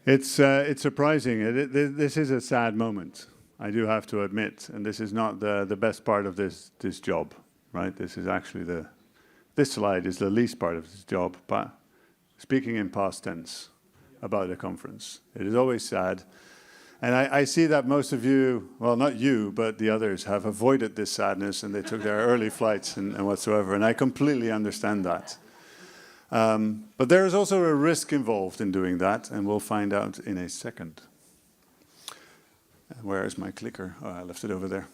It's surprising. This is a sad moment, I do have to admit, and this is not the best part of this job, right? This is actually this slide is the least part of this job, but speaking in past tense about a conference. It is always sad. And I see that most of you, well, not you, but the others have avoided this sadness and they took their early flights and whatsoever, and I completely understand that. But there is also a risk involved in doing that, and we'll find out in a second. Where is my clicker? Oh, I left it over there.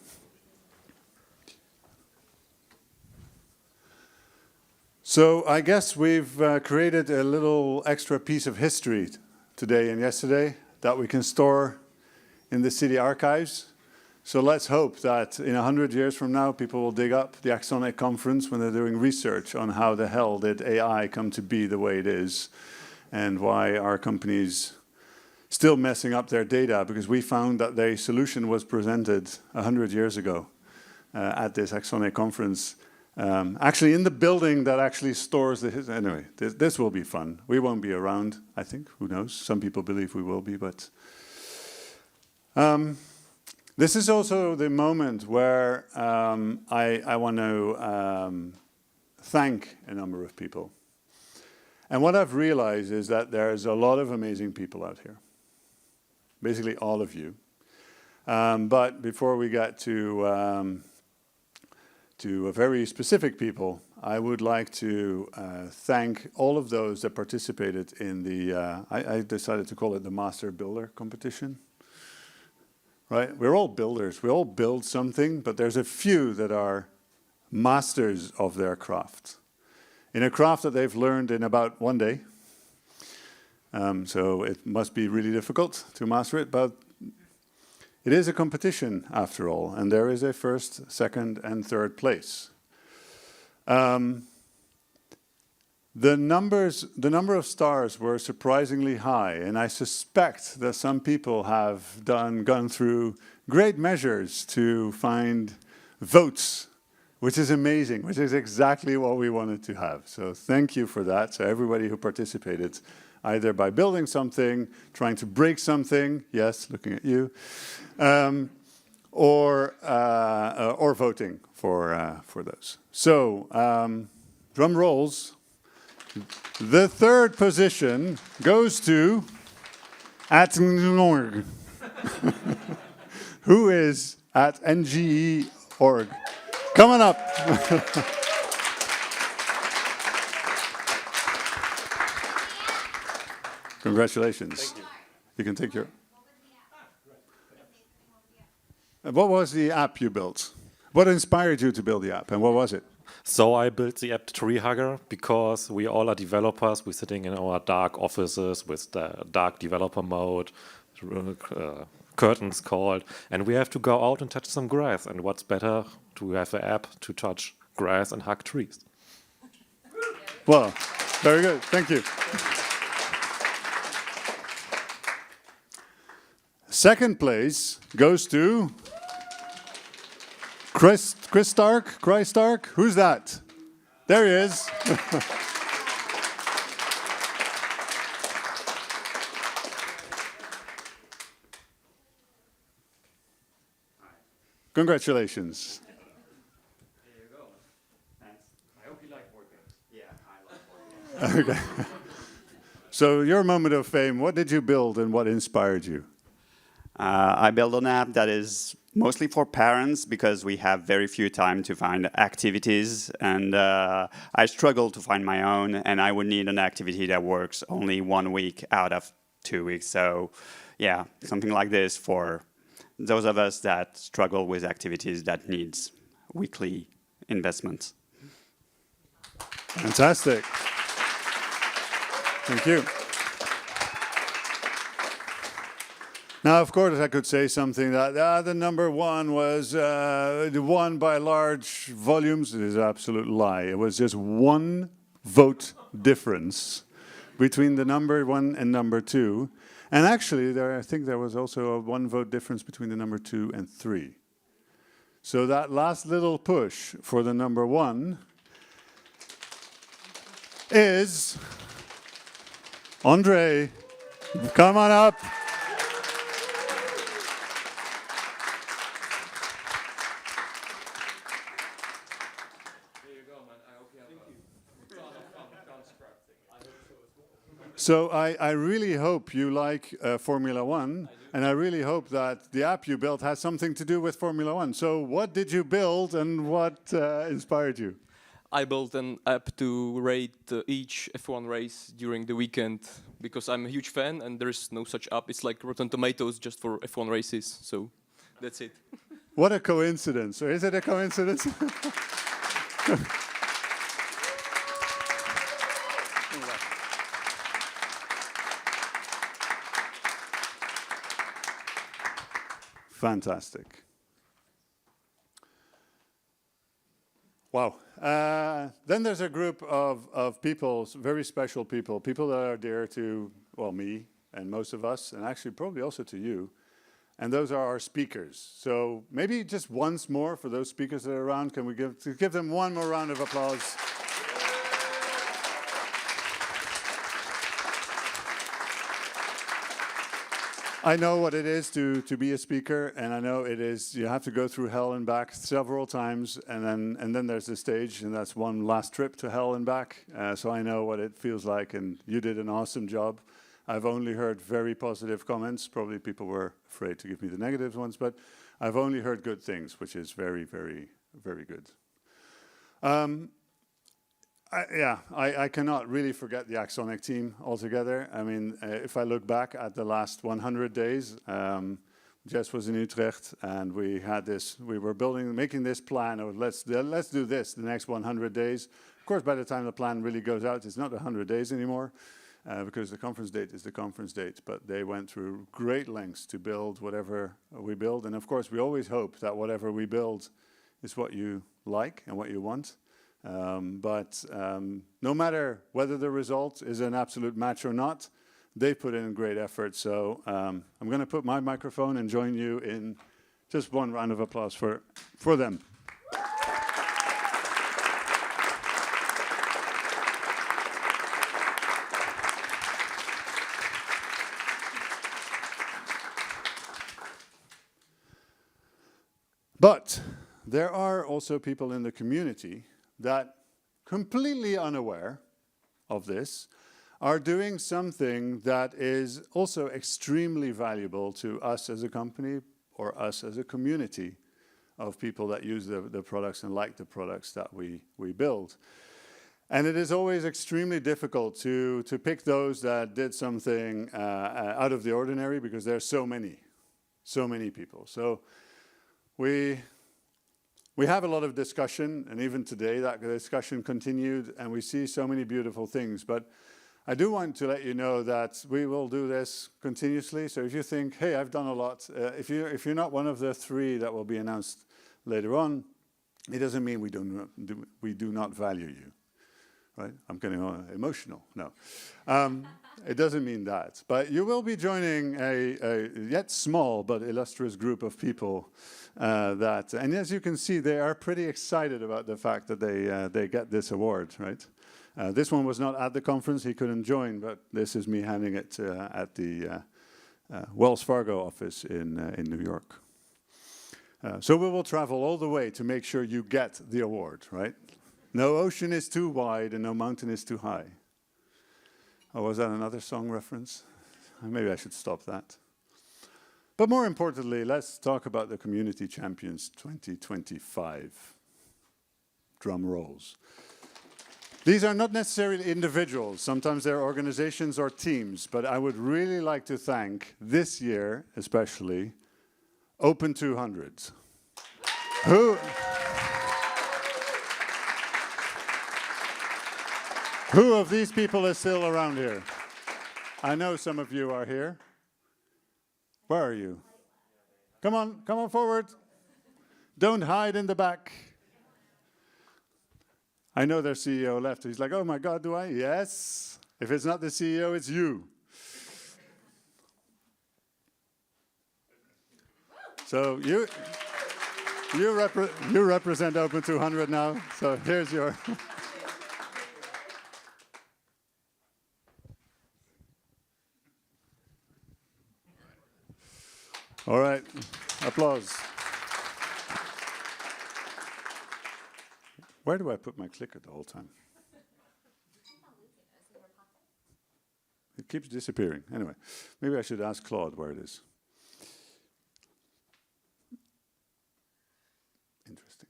So I guess we've created a little extra piece of history today and yesterday that we can store in the city archives. So let's hope that in 100 years from now, people will dig up the Axoniq conference when they're doing research on how the hell did AI come to be the way it is, and why are companies still messing up their data, because we found that their solution was presented 100 years ago at this Axoniq conference. Actually in the building that actually stores the history. Anyway, this will be fun. We won't be around, I think, who knows? Some people believe we will be, but... this is also the moment where I want to thank a number of people. And what I've realized is that there's a lot of amazing people out here. Basically all of you. But before we get to very specific people, I would like to thank all of those that participated in the, I decided to call it the Master Builder competition. Right? We're all builders. We all build something, but there's a few that are masters of their craft. In a craft that they've learned in about 1 day. So it must be really difficult to master it, but it is a competition after all, and there is a first, second, and third place. The number of stars were surprisingly high, and I suspect that some people have gone through great measures to find votes, which is amazing, which is exactly what we wanted to have. So thank you for that. So everybody who participated, either by building something, trying to break something, yes, looking at you, or voting for those. So drum rolls. The third position goes to Axoniq. Who is at NGE.org? Come on up. Congratulations. Thank you. You can take your... What was the app you built? What inspired you to build the app, and what was it? So I built the app Tree Hugger because we all are developers. We're sitting in our dark offices with the dark developer mode, curtains called, and we have to go out and touch some grass. And what's better to have an app to touch grass and hug trees? Well, very good. Thank you. Second place goes to Chris Stark? Who's that? There he is. Congratulations. There you go. Thanks. I hope you like board games. Yeah, I love board games. Okay. So your moment of fame, what did you build and what inspired you? I built an app that is mostly for parents because we have very few time to find activities, and I struggle to find my own, and I would need an activity that works only 1 week out of 2 weeks. So yeah, something like this for those of us that struggle with activities that needs weekly investments. Fantastic. Thank you. Now, of course, I could say something that the number one was won by large volumes. It is an absolute lie. It was just 1 vote difference between the number 1 and number 2. And actually, I think there was also a 1 vote difference between the number 2 and 3. So that last little push for the number 1 is André Come on up. So I really hope you like Formula One, and I really hope that the app you built has something to do with Formula One. So what did you build and what inspired you? I built an app to rate each F1 race during the weekend because I'm a huge fan and there is no such app. It's like Rotten Tomatoes just for F1 races. So that's it. What a coincidence. Or is it a coincidence? Fantastic. Wow. Then there's a group of people, very special people that are dear to, well, me and most of us, and actually probably also to you. And those are our speakers. So maybe just once more for those speakers that are around, can we give them one more round of applause? I know what it is to be a speaker, and I know it is, you have to go through hell and back several times, and then there's the stage, and that's one last trip to hell and back. So I know what it feels like, and you did an awesome job. I've only heard very positive comments. Probably people were afraid to give me the negative ones, but I've only heard good things, which is very, very, very good. I cannot really forget the Axoniq team altogether. I mean, if I look back at the last 100 days, Jess was in Utrecht, and we were making this plan of let's do this the next 100 days. Of course, by the time the plan really goes out, it's not 100 days anymore, because the conference date is the conference date. But they went through great lengths to build whatever we build, and of course, we always hope that whatever we build is what you like and what you want. But no matter whether the result is an absolute match or not, they put in great effort. So I'm going to put my microphone and join you in just one round of applause for them. But there are also people in the community that, completely unaware of this, are doing something that is also extremely valuable to us as a company or us as a community of people that use the products and like the products that we build. And it is always extremely difficult to pick those that did something out of the ordinary, because there are so many people. So we have a lot of discussion, and even today that discussion continued, and we see so many beautiful things. But I do want to let you know that we will do this continuously. So if you think, hey, I've done a lot, if you're not one of the 3 that will be announced later on, it doesn't mean we do not value you, right? I'm getting emotional. No, it doesn't mean that. But you will be joining a yet small but illustrious group of people. And as you can see, they are pretty excited about the fact that they get this award, right? This one was not at the conference, he couldn't join, but this is me handing it at the Wells Fargo office in New York. So we will travel all the way to make sure you get the award, right? No ocean is too wide and no mountain is too high. Oh, was that another song reference? Maybe I should stop that. But more importantly, let's talk about the Community Champions 2025. Drum rolls. These are not necessarily individuals. Sometimes they're organizations or teams. But I would really like to thank, this year especially, Open 200s. Who of these people is still around here? I know some of you are here. Where are you? Come on forward. Don't hide in the back. I know their CEO left. He's like, oh my God, do I? Yes. If it's not the CEO, it's you. So you represent Open 200 now. So here's your... All right, applause. Where do I put my clicker the whole time? It keeps disappearing. Anyway, maybe I should ask Claude where it is. Interesting.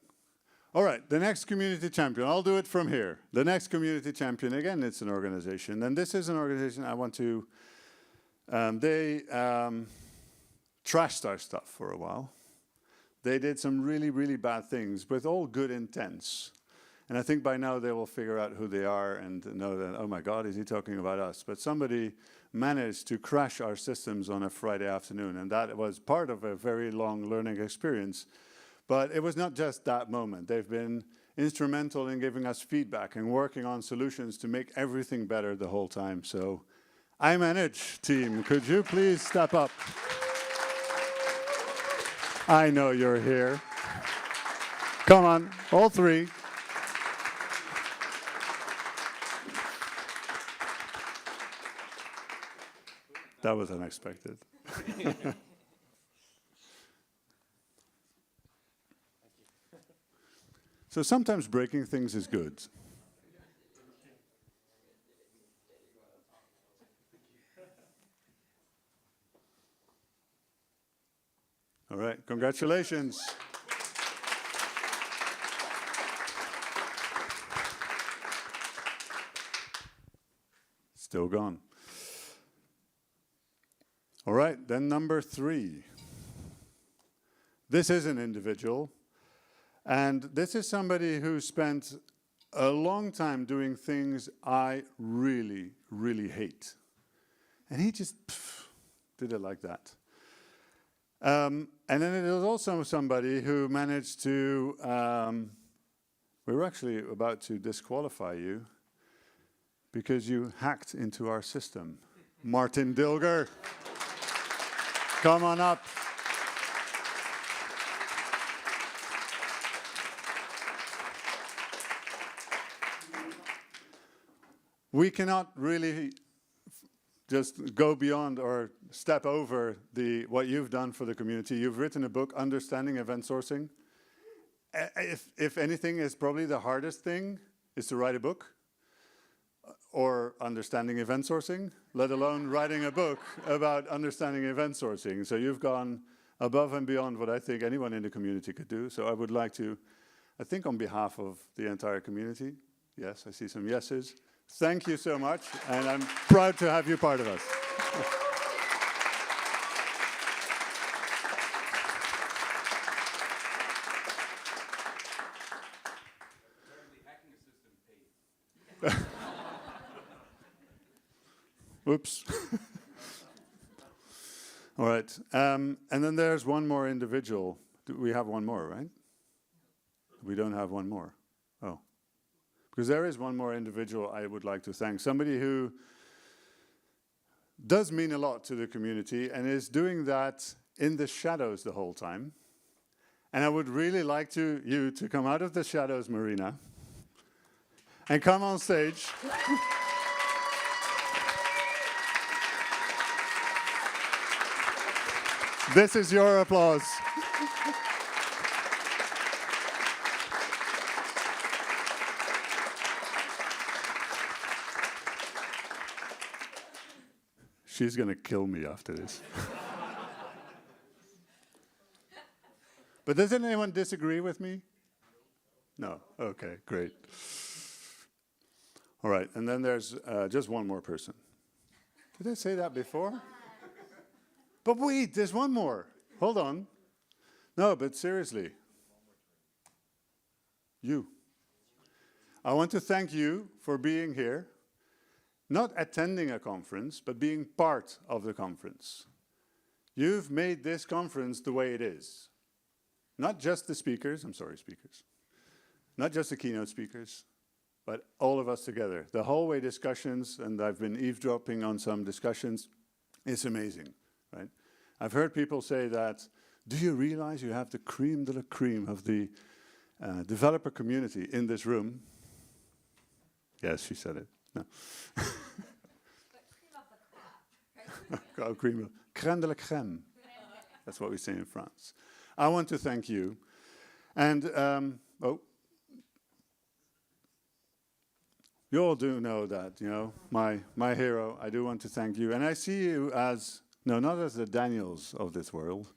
All right, the next community champion. I'll do it from here. The next community champion, again, it's an organization. And this is an organization I want to... they trashed our stuff for a while. They did some really, really bad things with all good intents. And I think by now they will figure out who they are and know that, oh my God, is he talking about us? But somebody managed to crash our systems on a Friday afternoon, and that was part of a very long learning experience. But it was not just that moment. They've been instrumental in giving us feedback and working on solutions to make everything better the whole time. So, iManage team, could you please step up? I know you're here. Come on, all three. That was unexpected. So sometimes breaking things is good. All right, congratulations. Still gone. All right, then number 3. This is an individual, and this is somebody who spent a long time doing things I really, really hate. And he just did it like that. And then it was also somebody who managed to, we were actually about to disqualify you because you hacked into our system. Martin Dilger. Come on up. We cannot really just go beyond or step over what you've done for the community. You've written a book, Understanding Event Sourcing. If anything is probably the hardest thing is to write a book or understanding event sourcing, let alone writing a book about understanding event sourcing. So you've gone above and beyond what I think anyone in the community could do. So I would like to, I think on behalf of the entire community, yes, I see some yeses. Thank you so much, and I'm proud to have you part of us. Whoops. All right. And then there's one more individual. We have one more, right? We don't have one more. Oh. Because there is one more individual I would like to thank. Somebody who does mean a lot to the community and is doing that in the shadows the whole time. And I would really like you to come out of the shadows, Marina, and come on stage. This is your applause. She's going to kill me after this. But does anyone disagree with me? No? Okay, great. All right, and then there's just one more person. Did I say that before? But wait, there's one more. Hold on. No, but seriously. You. I want to thank you for being here. Not attending a conference, but being part of the conference. You've made this conference the way it is. Not just the speakers, speakers. Not just the keynote speakers, but all of us together. The hallway discussions, and I've been eavesdropping on some discussions, it's amazing, right? I've heard people say that, do you realize you have the cream de la cream of the developer community in this room? Yes, she said it. No. Crème de la crème. That's what we say in France. I want to thank you. And, you all do know that, you know, my hero, I do want to thank you. And I see you as, no, not as the Daniels of this world.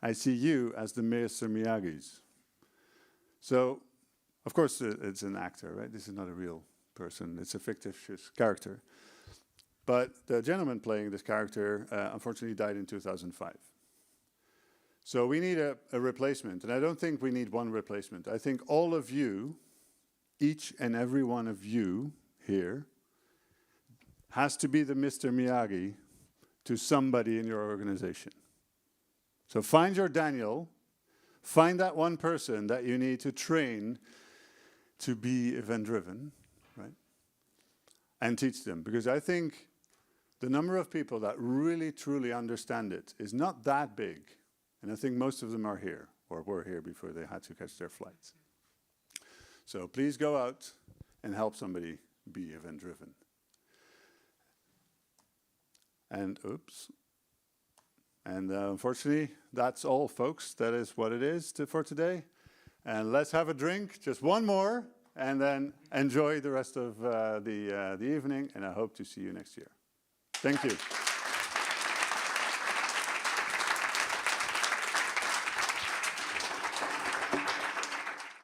I see you as the Mr. Miyagis. So, of course, it's an actor, right? This is not a real person. It's a fictitious character. But the gentleman playing this character, unfortunately, died in 2005. So we need a replacement. And I don't think we need one replacement. I think all of you, each and every one of you here, has to be the Mr. Miyagi to somebody in your organization. So find your Daniel, find that one person that you need to train to be event-driven, right? And teach them. Because I think the number of people that really, truly understand it is not that big. And I think most of them are here, or were here before they had to catch their flights. So please go out and help somebody be event-driven. And oops. And unfortunately, that's all, folks. That is what it is for today. And let's have a drink, just one more, and then enjoy the rest of the evening. And I hope to see you next year. Thank you.